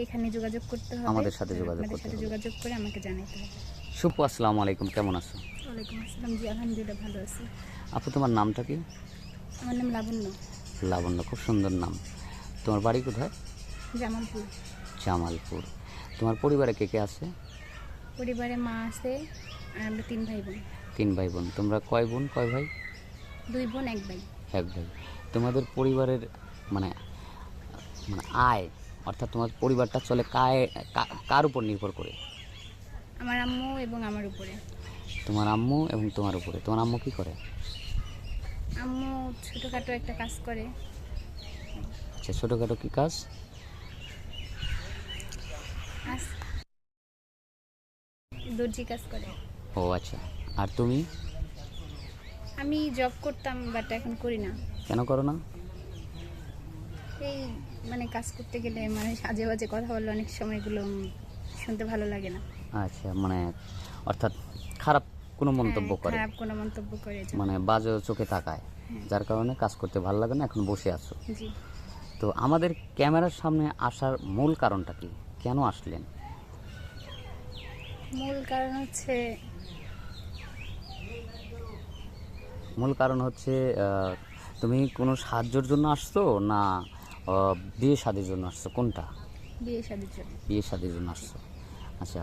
এখানে যোগাযোগ করতে হবে, আমাদের সাথে যোগাযোগ করে আমাকে জানাতে হবে। শুভু, আসসালামু আলাইকুম, কেমন আছো? ওয়ালাইকুম আসসালাম। জি আলহামদুলিল্লাহ ভালো আছি। আপু, তোমার নামটা কি? আমার নাম লাবণ্য। লাবণ্য, খুব সুন্দর নাম। তোমার বাড়ি কোথায়? জামালপুর। জামালপুর। তোমার পরিবারে কে কে আছে? পরিবারে মা আছে আর আমরা 3 ভাই বোন। 3 ভাই বোন। তোমরা কয় বোন, কয় ভাই? 2 বোন 1 ভাই। 1 ভাই। তোমাদের পরিবারের মানে মানে আয়, অর্থাৎ তোমার পরিবারটা চলে কার উপর নির্ভর করে? আমার আম্মু এবং আমার উপরে। তোমার আম্মু এবং তোমার উপরে। তোমার আম্মু কি করে? আম্মু ছোটোখাটো একটা কাজ করে। আচ্ছা, ছোটোখাটো কী কাজ? দর্জি কাজ করে। ও আচ্ছা। আর তুমি? আমি জব করতাম, বাট এখন করি না। কেন করো না? এই মানে কাজ করতে গেলে মানে আজে বাজে কথা বললে অনেক সময় এগুলো শুনতে ভালো লাগে না। আচ্ছা, মানে অর্থাৎ খারাপ কোনো মন্তব্য করে, খারাপ কোনো মন্তব্য করে, মানে বাজে চোখে তাকায়, যার কারণে কাজ করতে ভালো লাগে না, এখন বসে আছো। জি। তো আমাদের ক্যামেরার সামনে আসার মূল কারণটা কি? কেন আসলেন? মূল কারণ হচ্ছে তুমি কোনো সাহায্যের জন্য আসছো না বিয়ে শাদির জন্য আসছো? কোনটা? বিয়ে শাদির জন্য। বিয়ে শাদির জন্য আসছো। আচ্ছা,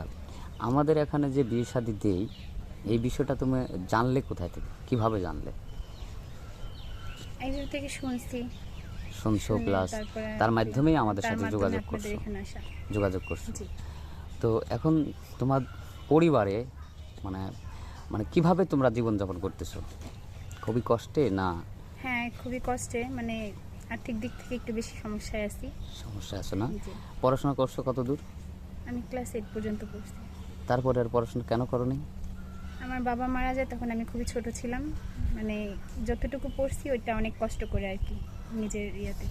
আমাদের এখানে যে বিয়ে শাদি দেই, এই বিষয়টা তুমি জানলে কোথায় থেকে, কিভাবে জানলে? একজন থেকে শুনছো, প্লাস তার মাধ্যমেই আমাদের সাথে যোগাযোগ করছো। তো এখন তোমার পরিবারে মানে মানে কিভাবে তোমরা জীবনযাপন করতেছো? খুবই কষ্টে না? হ্যাঁ, খুবই কষ্টে, মানে আর্থিক দিক থেকে একটু বেশি সমস্যা আছে না? পড়াশোনা করছো কত দূর? আমি ক্লাস 8 পর্যন্ত পড়ছি। তারপরে আর পড়াশোনা কেন করোনি? আমার বাবা মারা যায়, তখন আমি খুবই ছোট ছিলাম, মানে যতটুকু পড়ছি ওইটা অনেক কষ্ট করে আর কি, নিজের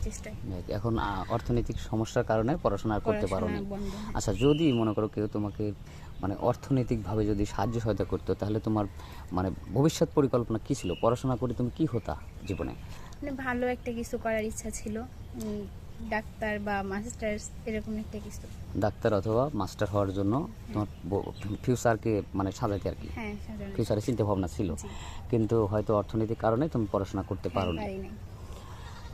চেষ্টায়। এখন অর্থনৈতিক সমস্যার কারণে পড়াশোনা করতে পারো না। আচ্ছা, যদি মনে করো কেউ তোমাকে মানে অর্থনৈতিকভাবে যদি সাহায্য সহায়তা করতো, তাহলে তোমার মানে ভবিষ্যৎ পরিকল্পনা কী ছিল? পড়াশোনা করে তুমি কি হতা জীবনে? মানে ভালো একটা কিছু করার ইচ্ছা ছিল, ডাক্তার বা মাস্টার্স এরকম একটা কিছু। ডাক্তার অথবা মাস্টার হওয়ার জন্য তোমার ফিউচারকে মানে সাজাতে আর কি, ফিউচারে চিন্তা ভাবনা ছিল, কিন্তু হয়তো অর্থনৈতিক কারণে তুমি পড়াশোনা করতে পারো না।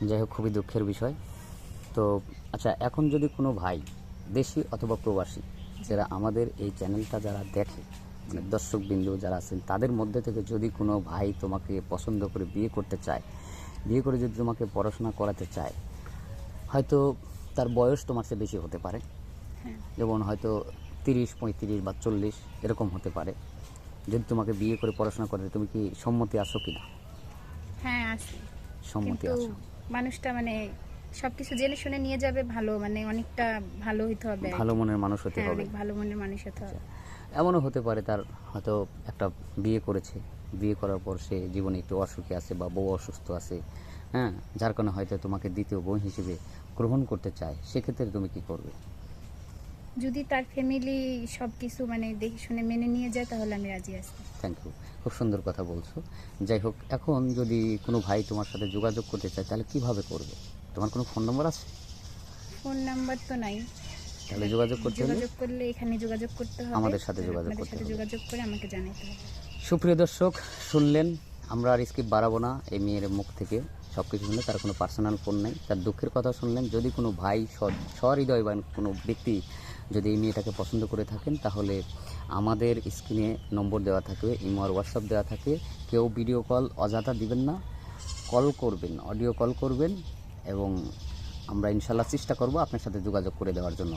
যাই হোক, খুবই দুঃখের বিষয়। তো আচ্ছা, এখন যদি কোনো ভাই দেশি অথবা প্রবাসী যারা আমাদের এই চ্যানেলটা যারা দেখে, মানে দর্শকবৃন্দ যারা আছেন, তাদের মধ্যে থেকে যদি কোনো ভাই তোমাকে পছন্দ করে বিয়ে করতে চায়, বিয়ে করে যদি তোমাকে পড়াশোনা করাতে চায়, হয়তো তার বয়স তোমার চেয়ে বেশি হতে পারে, যেমন হয়তো 30, 35 বা 40 এরকম হতে পারে, যদি তোমাকে বিয়ে করে পড়াশোনা করতে, তুমি কি সম্মতি আছো কিনা? হ্যাঁ, আছি। সম্মতি আছো। মানুষটা মানে সবকিছু জেনে শুনে নিয়ে যাবে, ভালো মানে অনেকটা ভালো হতে হবে, ভালো মনের মানুষ হতে হবে। ভালো মনের মানুষ হতে হবে। এমনও হতে পারে তার হয়তো একটা বিয়ে করেছে, বিয়ে করার পর সে জীবনে একটু অসুখী আছে বা বউ অসুস্থ আছে, হ্যাঁ, যার কারণে হয়তো তোমাকে দ্বিতীয় বউ হিসেবে গ্রহণ করতে চায়, সেক্ষেত্রে তুমি কি করবে? যদি তার ফ্যামিলি সব কিছু মানে দেখে শুনে মেনে নিয়ে যায়, তাহলে আমি রাজি আছি। থ্যাংক ইউ, খুব সুন্দর কথা বলছো। যাই হোক, এখন যদি কোনো ভাই তোমার সাথে যোগাযোগ করতে চায়, তাহলে কিভাবে করবে? তোমার কোনো ফোন নম্বর আছে? ফোন নাম্বার তো নাই। তাহলে যোগাযোগ করলে এখানে যোগাযোগ করতে হবে, আমাদের সাথে যোগাযোগ করে আমাকে জানাতে হবে। সুপ্রিয় দর্শক, শুনলেন, আমরা আর স্কিপ বাড়াবো না। এই মেয়ের মুখ থেকে সব কিছু শুনলে, তার কোনো পার্সোনাল ফোন নেই, তার দুঃখের কথা শুনলেন। যদি কোনো ভাই সহৃদয় বা কোনো ব্যক্তি যদি এই মেয়েটাকে পছন্দ করে থাকেন, তাহলে আমাদের স্ক্রিনে নম্বর দেওয়া থাকবে, ইমো আর হোয়াটসঅ্যাপ দেওয়া থাকে। কেউ ভিডিও কল অযথা দিবেন না, কল করবেন, অডিও কল করবেন, এবং আমরা ইনশাল্লাহ চেষ্টা করব আপনার সাথে যোগাযোগ করে দেওয়ার জন্য।